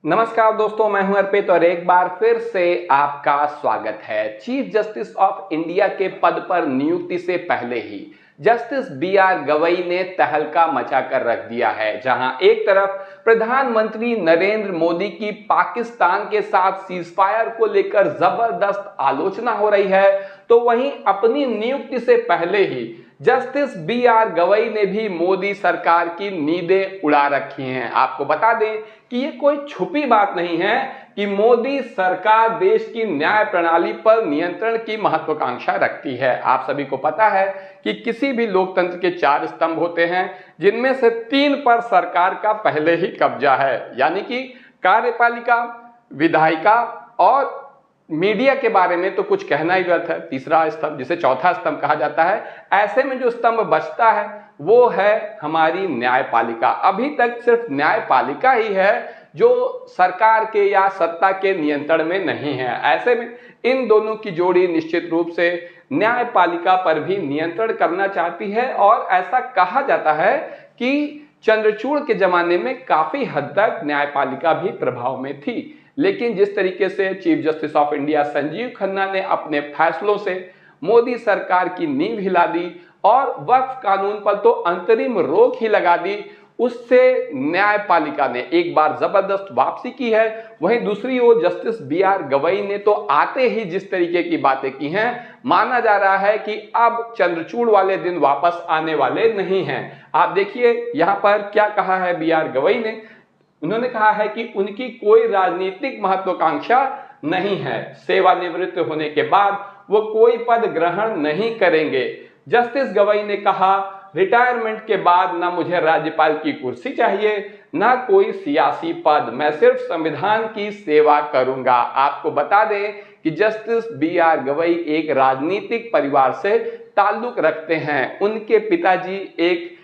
नमस्कार दोस्तों, मैं हूं अर्पित और एक बार फिर से आपका स्वागत है। चीफ जस्टिस ऑफ इंडिया के पद पर नियुक्ति से पहले ही जस्टिस बी.आर. गवई ने तहलका मचाकर रख दिया है। जहां एक तरफ प्रधानमंत्री नरेंद्र मोदी की पाकिस्तान के साथ सीजफायर को लेकर जबरदस्त आलोचना हो रही है, तो वहीं अपनी नियुक्ति से पहले ही जस्टिस बी.आर. गवई ने भी मोदी सरकार की नींदें उड़ा रखी हैं। आपको बता दें कि ये कोई छुपी बात नहीं है कि मोदी सरकार देश की न्याय प्रणाली पर नियंत्रण की महत्वाकांक्षा रखती है। आप सभी को पता है कि किसी भी लोकतंत्र के 4 स्तंभ होते हैं, जिनमें से 3 पर सरकार का पहले ही कब्जा है, यानी कि कार्यपालिका, विधायिका और मीडिया के बारे में तो कुछ कहना ही व्यर्थ है। तीसरा स्तंभ, जिसे चौथा स्तंभ कहा जाता है, ऐसे में जो स्तंभ बचता है वो है हमारी न्यायपालिका। अभी तक सिर्फ न्यायपालिका ही है जो सरकार के या सत्ता के नियंत्रण में नहीं है। ऐसे में इन दोनों की जोड़ी निश्चित रूप से न्यायपालिका पर भी नियंत्रण करना चाहती है और ऐसा कहा जाता है कि चंद्रचूड़ के जमाने में काफी हद तक न्यायपालिका भी प्रभाव में थी। लेकिन जिस तरीके से chief Justice of India Sanjiv Khanna ने अपने फैसलों से मोदी सरकार की नींव हिला दी और वक्फ कानून पर तो अंतरिम रोक ही लगा दी, उससे न्यायपालिका ने एक बार जबरदस्त वापसी की है। वहीं दूसरी ओर जस्टिस बी.आर. गवई ने तो आते ही जिस तरीके की बातें की हैं, माना जा रहा है कि अब चंद्रचूड़ वाले दिन वापस आने वाले नहीं हैं। आप देखिए यहां पर क्या कहा है बी.आर. गवई ने। उन्होंने कहा है कि उनकी कोई राजनीतिक महत्वाकांक्षा नहीं है। सेवानिवृत्त होने के बाद वो कोई पद ग्रहण नहीं करेंगे। जस्टिस गवई ने कहा, रिटायरमेंट के बाद ना मुझे राज्यपाल की कुर्सी चाहिए, ना कोई सियासी पद, मैं सिर्फ संविधान की सेवा करूंगा। आपको बता दें कि जस्टिस बी.आर. गवई एक राजनीतिक परिवार से ताल्लुक रखते हैं। उनके पिताजी एक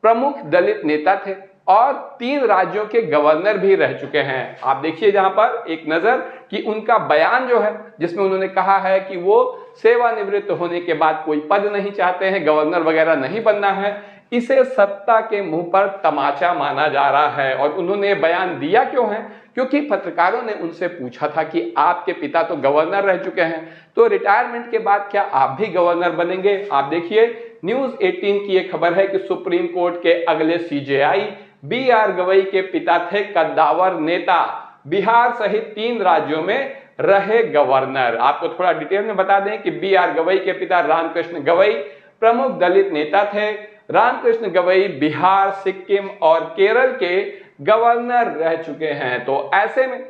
प्रमुख दलित नेता थे और 3 राज्यों के गवर्नर भी रह चुके हैं। आप देखिए जहां पर एक नजर कि उनका बयान जो है, जिसमें उन्होंने कहा है कि वो सेवानिवृत्त होने के बाद कोई पद नहीं चाहते हैं, गवर्नर वगैरह नहीं बनना है, इसे सत्ता के मुंह पर तमाचा माना जा रहा है। और उन्होंने बयान दिया क्यों है? क्योंकि पत्रकारों ने उनसे पूछा था कि आपके पिता तो गवर्नर रह चुके हैं, तो रिटायरमेंट के बाद क्या आप भी गवर्नर बनेंगे? आप देखिए न्यूज 18 की एक खबर है कि सुप्रीम कोर्ट के अगले सीजेआई बी.आर. गवई के पिता थे कद्दावर नेता, बिहार सहित 3 राज्यों में रहे गवर्नर। आपको थोड़ा डिटेल में बता दें कि बी.आर. गवई के पिता रामकृष्ण गवई प्रमुख दलित नेता थे। रामकृष्ण गवई बिहार, सिक्किम और केरल के गवर्नर रह चुके हैं। तो ऐसे में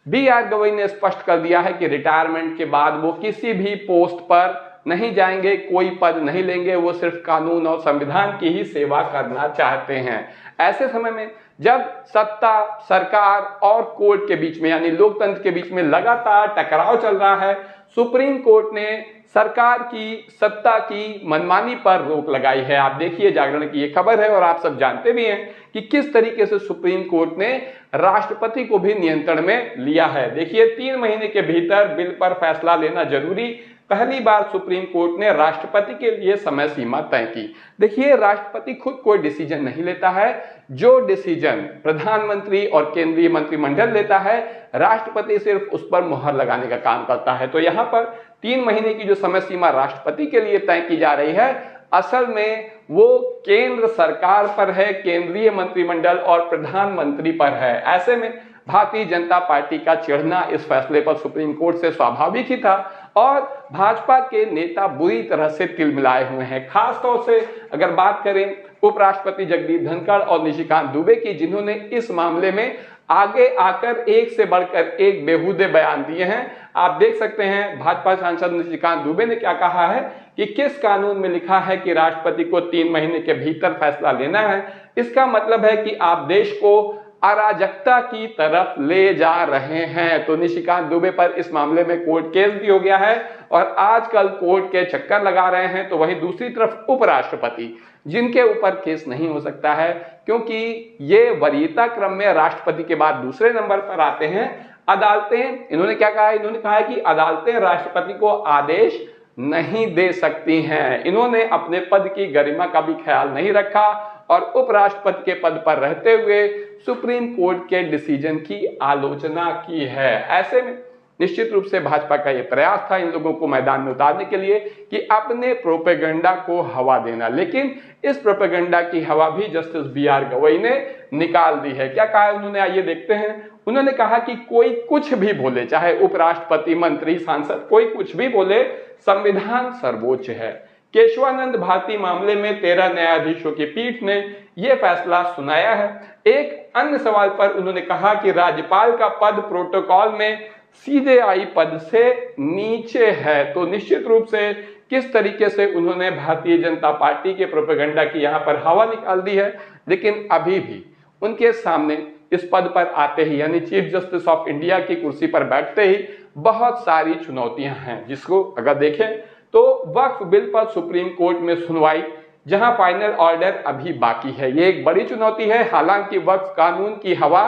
बी.आर. गवई ने स्पष्ट कर दिया है कि रिटायरमेंट के बाद वो किसी भी पोस्ट पर नहीं जाएंगे, कोई पद नहीं लेंगे, वो सिर्फ कानून और संविधान की ही सेवा करना चाहते हैं। ऐसे समय में जब सत्ता, सरकार और कोर्ट के बीच में, यानी लोकतंत्र के बीच में लगातार टकराव चल रहा है, सुप्रीम कोर्ट ने सरकार की सत्ता की मनमानी पर रोक लगाई है। आप देखिए जागरण की ये खबर है और आप सब जानते भी हैं कि किस तरीके से सुप्रीम कोर्ट ने राष्ट्रपति को भी नियंत्रण में लिया है। देखिए 3 महीने के भीतर बिल पर फैसला लेना जरूरी, पहली बार सुप्रीम कोर्ट ने राष्ट्रपति के लिए समय सीमा तय की। देखिए राष्ट्रपति खुद कोई डिसीजन नहीं लेता है, जो डिसीजन प्रधानमंत्री और केंद्रीय मंत्रिमंडल लेता है, राष्ट्रपति सिर्फ उस पर मुहर लगाने का काम करता है। तो यहाँ पर 3 महीने की जो समय सीमा राष्ट्रपति के लिए तय की जा रही है, असल में वो केंद्र सरकार पर है, केंद्रीय मंत्रिमंडल और प्रधानमंत्री पर है। ऐसे में भारतीय जनता पार्टी का चिढ़ना इस फैसले पर सुप्रीम कोर्ट से स्वाभाविक ही था और भाजपा के नेता बुरी तरह से तिलमिलाए हुए हैं। खासतौर से अगर बात करें उपराष्ट्रपति जगदीप धनखड़ और निशिकांत दुबे की, जिन्होंने इस मामले में आगे आकर एक से बढ़कर एक बेहूदे बयान दिए हैं। आप देख सकते हैं भाजपा सांसद निशिकांत दुबे ने क्या कहा है कि किस कानून में लिखा है कि राष्ट्रपति को 3 महीने के भीतर फैसला लेना है। इसका मतलब है कि आप देश को अराजकता की तरफ ले जा रहे हैं। तो निशिकांत दुबे पर इस मामले में कोर्ट केस भी हो गया है और आजकल कोर्ट के चक्कर लगा रहे हैं। तो वहीं दूसरी तरफ उपराष्ट्रपति, जिनके ऊपर केस नहीं हो सकता है क्योंकि ये वरीयता क्रम में राष्ट्रपति के बाद दूसरे नंबर पर आते हैं। अदालतें, इन्होंने क्या कहा है? इन्होंने कहा है कि अदालतें राष्ट्रपति को आदेश नहीं दे सकती हैं। इन्होंने अपने पद की गरिमा का भी ख्याल नहीं रखा और उपराष्ट्रपति के पद पर रहते हुए सुप्रीम कोर्ट के डिसीजन की आलोचना की है। ऐसे में निश्चित रूप से भाजपा का यह प्रयास था इन लोगों को मैदान में उतारने के लिए कि अपने प्रोपेगेंडा को हवा देना, लेकिन इस प्रोपेगेंडा की हवा भी जस्टिस बी.आर. गवई ने निकाल दी है। क्या कहा उन्होंने, आइए देखते हैं। उन्होंने कहा कि कोई कुछ भी बोले, चाहे उपराष्ट्रपति, मंत्री, सांसद, कोई कुछ भी बोले, संविधान सर्वोच्च है। केशवानंद भारती मामले में 13 न्यायाधीशों की पीठ ने यह फैसला सुनाया है। एक अन्य सवाल पर उन्होंने कहा कि राज्यपाल का पद प्रोटोकॉल में सीजेआई पद से नीचे है। तो निश्चित रूप से किस तरीके से उन्होंने भारतीय जनता पार्टी के प्रोपेगेंडा की यहां पर हवा निकाल दी है, लेकिन अभी भी उनके सामने इस पद पर आते ही, यानी चीफ जस्टिस ऑफ इंडिया की कुर्सी पर बैठते ही बहुत सारी चुनौतियां हैं, जिसको अगर देखें तो वक्फ बिल पर सुप्रीम कोर्ट में सुनवाई, जहां फाइनल ऑर्डर अभी बाकी है, ये एक बड़ी चुनौती है। हालांकि वक्फ कानून की हवा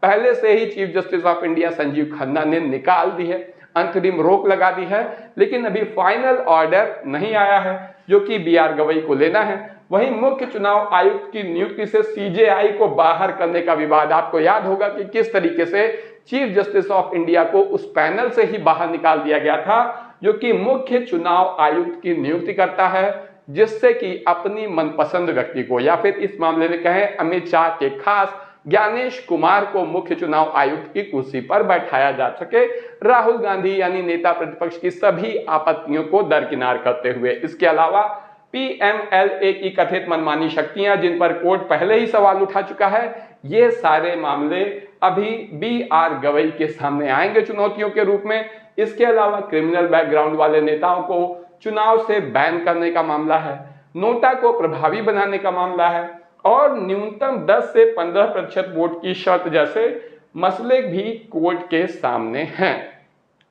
पहले से ही Chief Justice of India Sanjiv Khanna ने निकाल दी है, अंतरिम रोक लगा दी है, लेकिन अभी फाइनल ऑर्डर नहीं आया है जो कि बी.आर. गवई को लेना है। वहीं मुख्य चुनाव आयुक्त की नियुक्ति से सीजेआई को बाहर करने का विवाद, आपको याद होगा कि किस तरीके से चीफ जस्टिस ऑफ इंडिया को उस पैनल से ही बाहर निकाल दिया गया था जो कि मुख्य चुनाव आयुक्त की नियुक्ति करता है, जिससे कि अपनी मनपसंद व्यक्ति को, या फिर इस मामले में कहें अमित शाह के खास ज्ञानेश कुमार को मुख्य चुनाव आयुक्त की कुर्सी पर बैठाया जा सके, राहुल गांधी यानी नेता प्रतिपक्ष की सभी आपत्तियों को दरकिनार करते हुए। इसके अलावा पीएमएलए की कथित मनमानी शक्तियां, जिन पर कोर्ट पहले ही सवाल उठा चुका है, ये सारे मामले अभी बी.आर. गवई के सामने आएंगे चुनौतियों के रूप में। इसके अलावा क्रिमिनल बैकग्राउंड वाले नेताओं को चुनाव से बैन करने का मामला है, नोटा को प्रभावी बनाने का मामला है, और न्यूनतम 10 से 15% वोट की शर्त जैसे मसले भी कोर्ट के सामने हैं।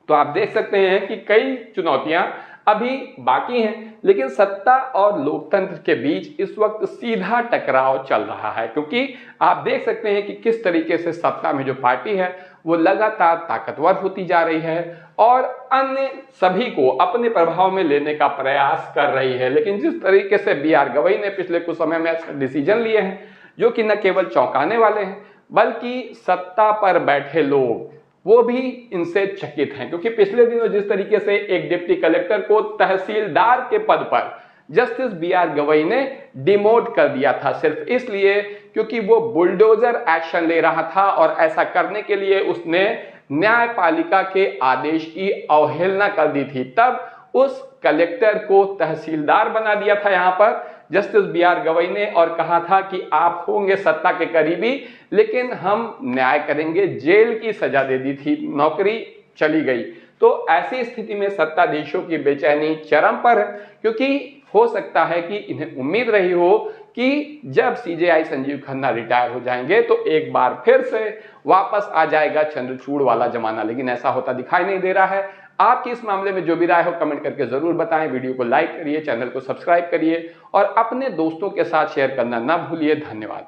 तो आप देख सकते हैं कि कई चुनौतियां अभी बाकी हैं, लेकिन सत्ता और लोकतंत्र के बीच इस वक्त सीधा टकराव चल रहा है, क्योंकि आप देख सकते हैं कि किस तरीके से सत्ता में जो पार्टी है वो लगातार ताकतवर होती जा रही है और अन्य सभी को अपने प्रभाव में लेने का प्रयास कर रही है। लेकिन जिस तरीके से बी.आर. गवई ने पिछले कुछ समय में ऐसे डिसीजन लिए हैं जो कि न केवल चौंकाने वाले हैं, बल्कि सत्ता पर बैठे लोग वो भी इनसे चकित हैं, क्योंकि पिछले दिनों जिस तरीके से एक डिप्टी कलेक्टर को तहसीलदार के पद पर जस्टिस बी.आर. गवई ने डिमोट कर दिया था, सिर्फ इसलिए क्योंकि वो बुलडोजर एक्शन ले रहा था और ऐसा करने के लिए उसने न्यायपालिका के आदेश की अवहेलना कर दी थी। तब उस कलेक्टर को तहसीलदार बना दिया था यहाँ पर जस्टिस बी.आर. गवई ने, और कहा था कि आप होंगे सत्ता के करीबी, लेकिन हम न्याय करेंगे। जेल की सजा दे दी थी, नौकरी चली गई। तो ऐसी स्थिति में सत्ताधीशों की बेचैनी चरम पर है, क्योंकि हो सकता है कि इन्हें उम्मीद रही हो कि जब सीजेआई संजीव खन्ना रिटायर हो जाएंगे तो एक बार फिर से वापस आ जाएगा चंद्रचूड़ वाला जमाना, लेकिन ऐसा होता दिखाई नहीं दे रहा है। आपकी इस मामले में जो भी राय हो कमेंट करके जरूर बताएं। वीडियो को लाइक करिए, चैनल को सब्सक्राइब करिए और अपने दोस्तों के साथ शेयर करना ना भूलिए। धन्यवाद।